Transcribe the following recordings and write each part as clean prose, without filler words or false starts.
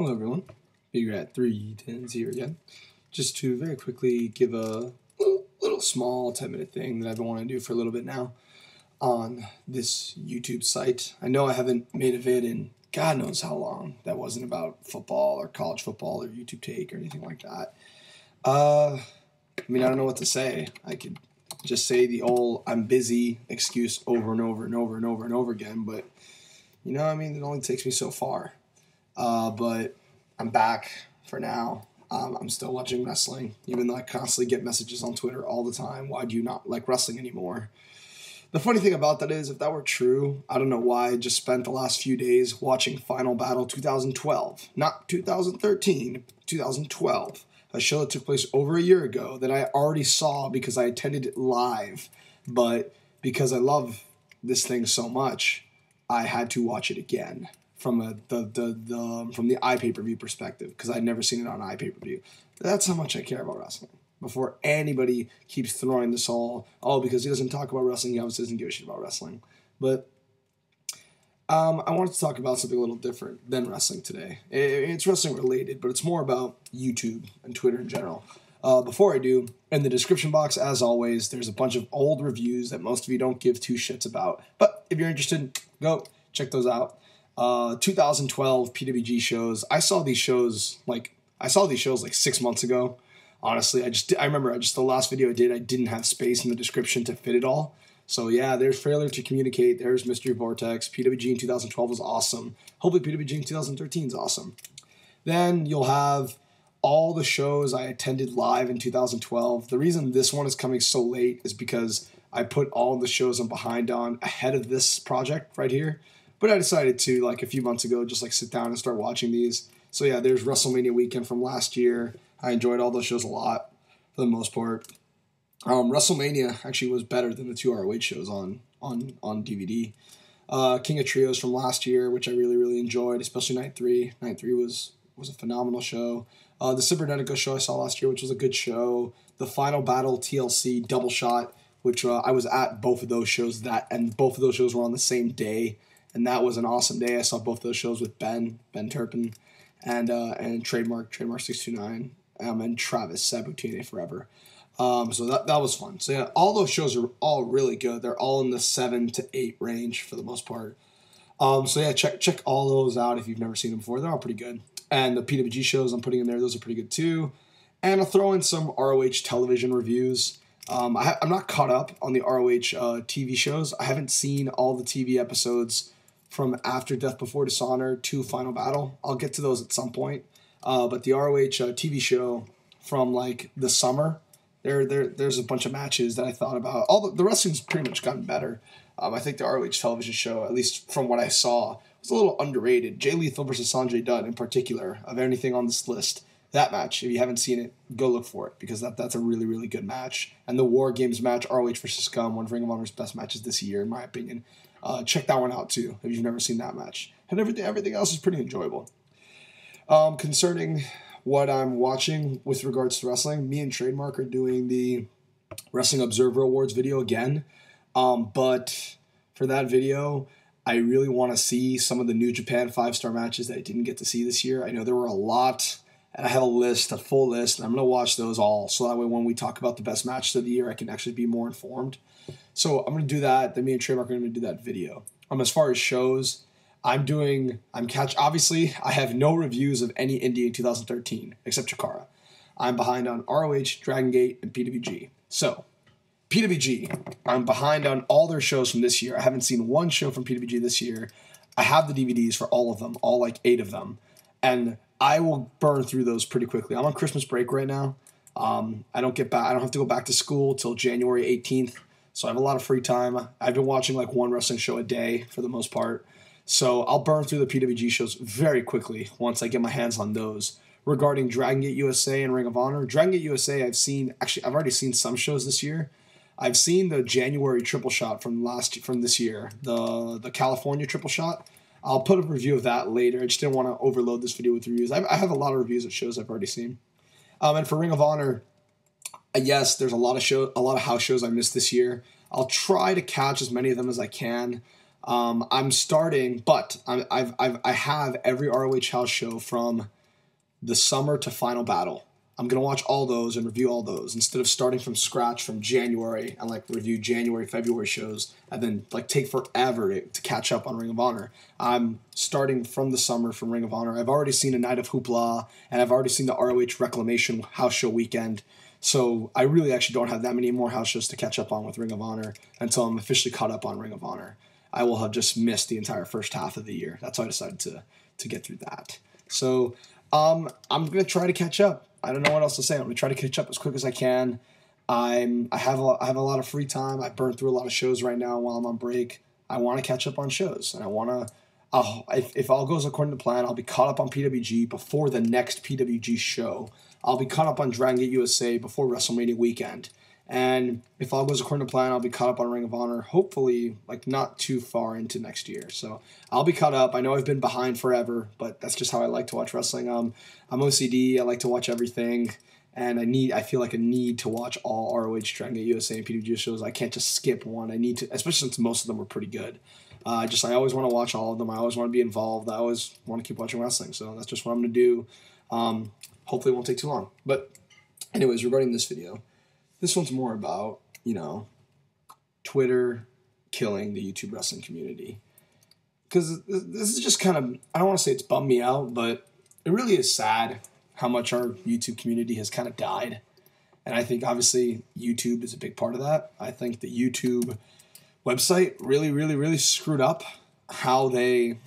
Hello everyone, you're at 310 here again. Just to very quickly give a little small 10-minute thing that I've been wanting to do for a little bit now on this YouTube site. I know I haven't made a vid in God knows how long that wasn't about football or college football or YouTube Take or anything like that. I don't know what to say. I could just say the old I'm busy excuse over and over and over and over and over again, but it only takes me so far. But I'm back for now. I'm still watching wrestling, even though I constantly get messages on Twitter all the time. Why do you not like wrestling anymore? The funny thing about that is, if that were true, I don't know why I just spent the last few days watching Final Battle 2012. Not 2013, 2012. A show that took place over a year ago that I already saw because I attended it live. But because I love this thing so much, I had to watch it again from the iPay-per-view perspective, because I'd never seen it on iPay-per-view. That's how much I care about wrestling. Before anybody keeps throwing this all, because he doesn't talk about wrestling, he obviously doesn't give a shit about wrestling. But I wanted to talk about something a little different than wrestling today. It's wrestling related, but it's more about YouTube and Twitter in general. Before I do, in the description box, as always, there's a bunch of old reviews that most of you don't give two shits about. But if you're interested, go check those out. 2012 PWG shows. I saw these shows like 6 months ago. Honestly, I remember the last video I did, I didn't have space in the description to fit it all. So yeah, there's Failure to Communicate, there's Mystery Vortex, PWG in 2012 was awesome. Hopefully PWG in 2013 is awesome. Then you'll have all the shows I attended live in 2012. The reason this one is coming so late is because I put all the shows I'm behind on ahead of this project right here. But I decided to, a few months ago, just sit down and start watching these. So yeah, there's WrestleMania weekend from last year. I enjoyed all those shows a lot, for the most part. WrestleMania actually was better than the two ROH shows on DVD. King of Trios from last year, which I really, really enjoyed, especially Night 3. Night 3 was a phenomenal show. The Generico show I saw last year, which was a good show. The Final Battle TLC Double Shot, which I was at both of those shows, and both of those shows were on the same day. And that was an awesome day. I saw both of those shows with Ben Turpin, and Trademark 629, and Travis Sabu TNA Forever. So that was fun. So yeah, all those shows are all really good. They're all in the 7 to 8 range for the most part. So yeah, check all those out if you've never seen them before. They're all pretty good. And the PWG shows I'm putting in there, those are pretty good too. And I'll throw in some ROH television reviews. I'm not caught up on the ROH TV shows. I haven't seen all the TV episodes from after Death Before Dishonor to Final Battle. I'll get to those at some point. But the ROH TV show from the summer, there's a bunch of matches that I thought about. All the wrestling's pretty much gotten better. I think the ROH television show, at least from what I saw, was a little underrated. Jay Lethal versus Sanjay Dutt in particular, of anything on this list. That match, if you haven't seen it, go look for it, because that's a really, really good match. And the War Games match, ROH versus Scum, one of Ring of Honor's best matches this year, in my opinion. Check that one out too, if you've never seen that match. And everything else is pretty enjoyable. Concerning what I'm watching with regards to wrestling, me and Trademark are doing the Wrestling Observer Awards video again. But for that video, I really want to see some of the New Japan 5-star matches that I didn't get to see this year. I know there were a lot, and I have a full list, and I'm going to watch those all, so that way when we talk about the best matches of the year, I can actually be more informed. So I'm going to do that. Then me and Trademark are going to do that video. As far as shows, obviously, I have no reviews of any indie in 2013, except Chikara. I'm behind on ROH, Dragon Gate, and PWG. So, PWG, I'm behind on all their shows from this year. I haven't seen one show from PWG this year. I have the DVDs for all of them, all 8 of them. And I will burn through those pretty quickly. I'm on Christmas break right now. I don't have to go back to school till January 18th. So I have a lot of free time. I've been watching one wrestling show a day for the most part. So I'll burn through the PWG shows very quickly once I get my hands on those. Regarding Dragon Gate USA and Ring of Honor, Dragon Gate USA I've already seen some shows this year. I've seen the January triple shot from this year, the California triple shot. I'll put a review of that later. I just didn't want to overload this video with reviews. I have a lot of reviews of shows I've already seen. And for Ring of Honor, yes, there's a lot of house shows I missed this year. I'll try to catch as many of them as I can. I'm starting, but I have every ROH house show from the summer to Final Battle. I'm going to watch all those and review all those instead of starting from scratch from January and like review January, February shows and then like take forever to catch up on Ring of Honor. I'm starting from the summer from Ring of Honor. I've already seen A Night of Hoopla and I've already seen the ROH Reclamation house show weekend. So I really actually don't have that many more house shows to catch up on with Ring of Honor until I'm officially caught up on Ring of Honor. I will have just missed the entire first half of the year. That's why I decided to get through that. So I'm going to try to catch up. I don't know what else to say. I'm going to try to catch up as quick as I can. I have a lot of free time. I burned through a lot of shows right now while I'm on break. I want to catch up on shows, and I want to. If all goes according to plan, I'll be caught up on PWG before the next PWG show. I'll be caught up on Dragon Gate USA before WrestleMania weekend. And if all goes according to plan, I'll be caught up on Ring of Honor, hopefully, like, not too far into next year. So I'll be caught up. I know I've been behind forever, but that's just how I like to watch wrestling. I'm OCD. I like to watch everything. And I feel like I need to watch all ROH, Dragon Gate USA, and PWG shows. I can't just skip one. I need to, especially since most of them were pretty good. I always want to watch all of them. I always want to be involved. I always want to keep watching wrestling. So that's just what I'm going to do. Hopefully it won't take too long. But anyways, regarding this video, this one's more about, Twitter killing the YouTube wrestling community. Because this is just kind of, I don't want to say it's bummed me out, but it really is sad how much our YouTube community has kind of died. And I think, obviously, YouTube is a big part of that. I think the YouTube website really, really, really screwed up how they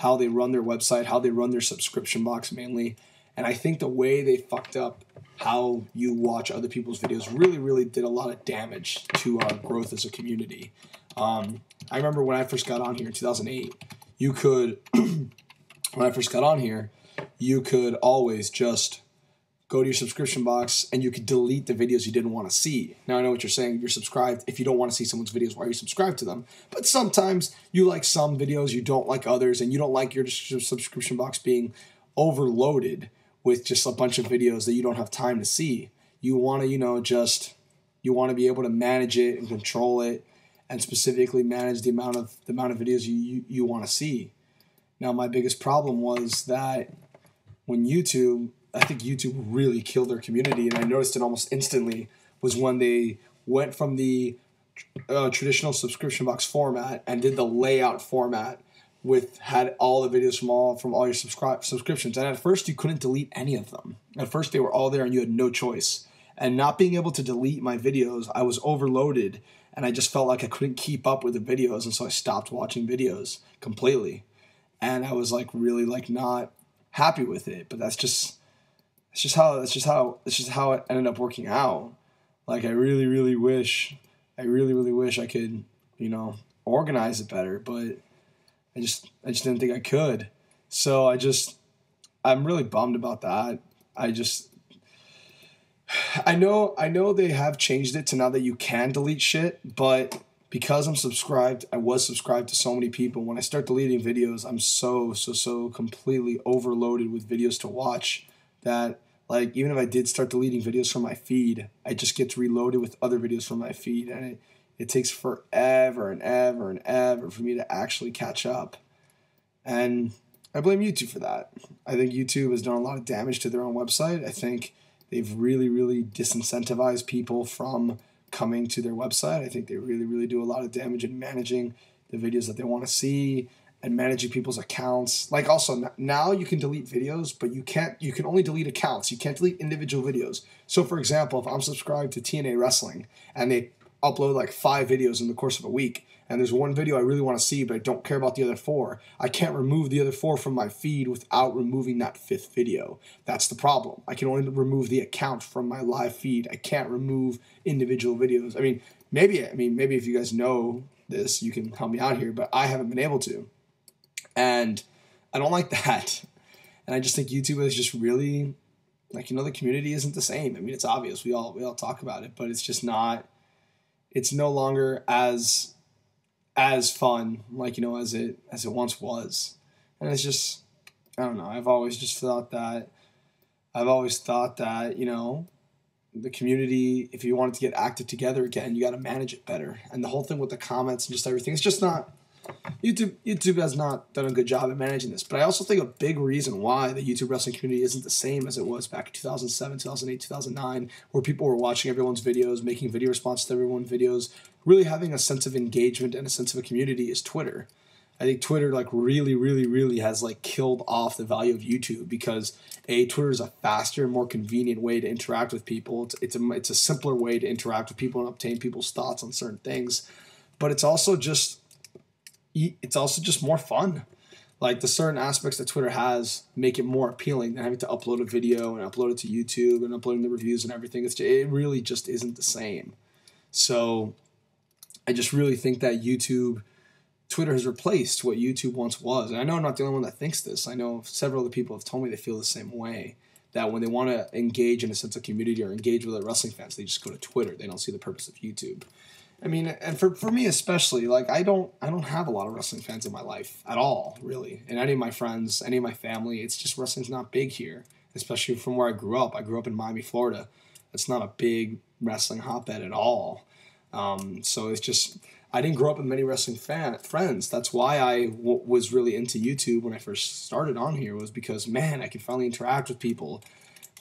run their website, how they run their subscription box mainly. And I think the way they fucked up how you watch other people's videos really, really did a lot of damage to our growth as a community. I remember when I first got on here in 2008, you could, when I first got on here, you could always just go to your subscription box and you could delete the videos you didn't want to see. Now, I know what you're saying. You're subscribed. If you don't want to see someone's videos, why are you subscribed to them? But sometimes you like some videos, you don't like others, and you don't like your subscription box being overloaded with just a bunch of videos that you don't have time to see. You want to, you want to be able to manage it and control it and specifically manage the amount of videos you want to see. Now, my biggest problem was that when I think YouTube really killed their community, and I noticed it almost instantly, was when they went from the traditional subscription box format and did the layout format had all the videos from all your subscriptions. And at first, you couldn't delete any of them. At first, they were all there and you had no choice. And not being able to delete my videos, I was overloaded and I just felt like I couldn't keep up with the videos. And so I stopped watching videos completely. And I was really not happy with it. But that's just how it ended up working out. Like, I really, really wish I could, organize it better, but I just didn't think I could. So I'm really bummed about that. I know they have changed it to now that you can delete shit, but because I was subscribed to so many people, when I start deleting videos, I'm so completely overloaded with videos to watch that, like, even if I did start deleting videos from my feed, I just get reloaded with other videos from my feed, and it takes forever and ever and ever for me to actually catch up. And I blame YouTube for that. I think YouTube has done a lot of damage to their own website. I think they've really, really disincentivized people from coming to their website. I think they really, really do a lot of damage in managing the videos that they want to see and managing people's accounts. Like, also, now you can delete videos, but you can only delete accounts. You can't delete individual videos. So, for example, if I'm subscribed to TNA Wrestling and they upload like 5 videos in the course of a week, and there's one video I really want to see, but I don't care about the other 4, I can't remove the other 4 from my feed without removing that 5th video. That's the problem. I can only remove the account from my live feed. I can't remove individual videos. Maybe if you guys know this, you can help me out here, but I haven't been able to. And I don't like that. And I just think YouTube is just really, the community isn't the same. It's obvious. We all talk about it, but it's just not, it's no longer as fun, as it once was. And it's just, I don't know. I've always thought that, the community, if you want it to get active together again, you got to manage it better. And the whole thing with the comments and just everything, it's just not, YouTube has not done a good job at managing this. But I also think a big reason why the YouTube wrestling community isn't the same as it was back in 2007, 2008, 2009, where people were watching everyone's videos, making video responses to everyone's videos, really having a sense of engagement and a sense of a community is Twitter. I think Twitter like really has like killed off the value of YouTube because Twitter is a faster and more convenient way to interact with people. It's a simpler way to interact with people and obtain people's thoughts on certain things, but it's also just more fun. Like the certain aspects that Twitter has make it more appealing than having to upload a video and upload it to YouTube and uploading the reviews and everything. It really just isn't the same. So I just really think that Twitter has replaced what YouTube once was. And I know I'm not the only one that thinks this. I know several other people have told me they feel the same way, that when they want to engage in a sense of community or engage with other wrestling fans, they just go to Twitter. They don't see the purpose of YouTube. I mean, and for me especially, like I don't have a lot of wrestling fans in my life at all, really. And any of my friends, any of my family, it's just wrestling's not big here, especially from where I grew up. I grew up in Miami, Florida. It's not a big wrestling hotbed at all. So it's just, I didn't grow up with many wrestling friends. That's why I was really into YouTube when I first started on here, was because, man, I could finally interact with people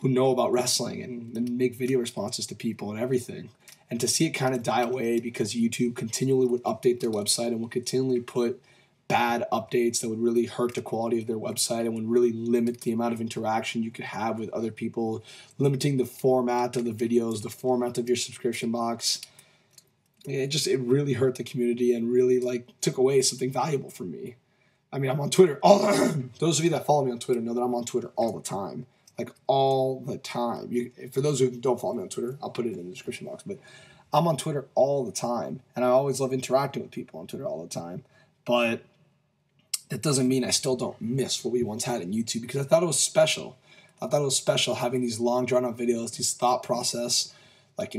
who know about wrestling and make video responses to people and everything. And to see it kind of die away because YouTube continually would update their website and would continually put bad updates that would really hurt the quality of their website and would really limit the amount of interaction you could have with other people, limiting the format of the videos, the format of your subscription box. It really hurt the community and really like took away something valuable from me. I mean, I'm on Twitter. Those of you that follow me on Twitter know that I'm on Twitter all the time. Like all the time. For those who don't follow me on Twitter, I'll put it in the description box. But I'm on Twitter all the time. And I always love interacting with people on Twitter all the time. But that doesn't mean I still don't miss what we once had in YouTube, because I thought it was special. I thought it was special having these long drawn-out videos, these thought process, like,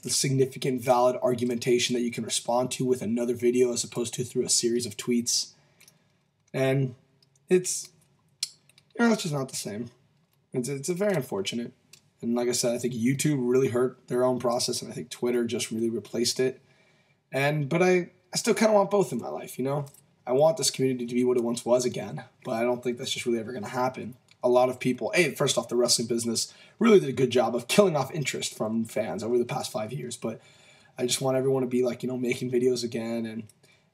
significant, valid argumentation that you can respond to with another video as opposed to through a series of tweets. And it's just not the same. It's very unfortunate. And like I said, I think YouTube really hurt their own process, and I think Twitter just really replaced it. But I still kind of want both in my life, I want this community to be what it once was again, but I don't think that's just really ever going to happen. A lot of people, first off, the wrestling business really did a good job of killing off interest from fans over the past 5 years, but I just want everyone to be like, making videos again and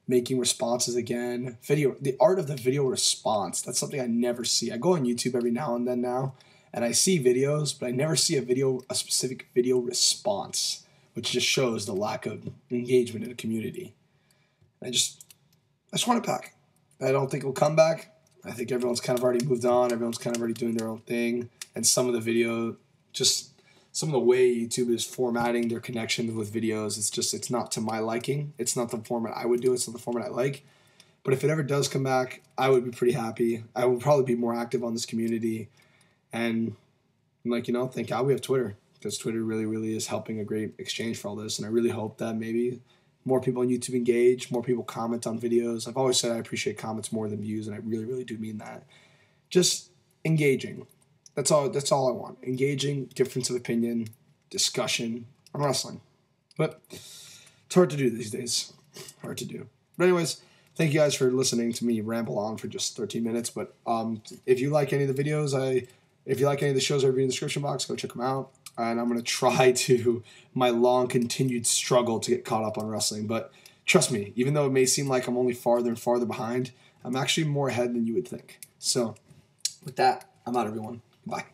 making responses again. The art of the video response, that's something I never see. I go on YouTube every now and then now, and I see videos, but I never see a specific video response, which just shows the lack of engagement in a community. I just want it back. I don't think it will come back. I think everyone's kind of already moved on. Everyone's kind of already doing their own thing. And some of the way YouTube is formatting their connections with videos, it's not to my liking. It's not the format I would do. It's not the format I like. But if it ever does come back, I would be pretty happy. I would probably be more active on this community. And thank God we have Twitter, because Twitter really, really is helping a great exchange for all this. And I really hope that maybe more people on YouTube engage, more people comment on videos. I've always said I appreciate comments more than views, and I really, really do mean that. Just engaging. That's all I want. Engaging, difference of opinion, discussion on wrestling. But it's hard to do these days. Hard to do. But anyways, thank you guys for listening to me ramble on for just 13 minutes. But if you like any of the videos, if you like any of the shows I review in the description box, go check them out. And I'm going to try to my long continued struggle to get caught up on wrestling. But trust me, even though it may seem like I'm only farther and farther behind, I'm actually more ahead than you would think. So with that, I'm out, everyone. Bye.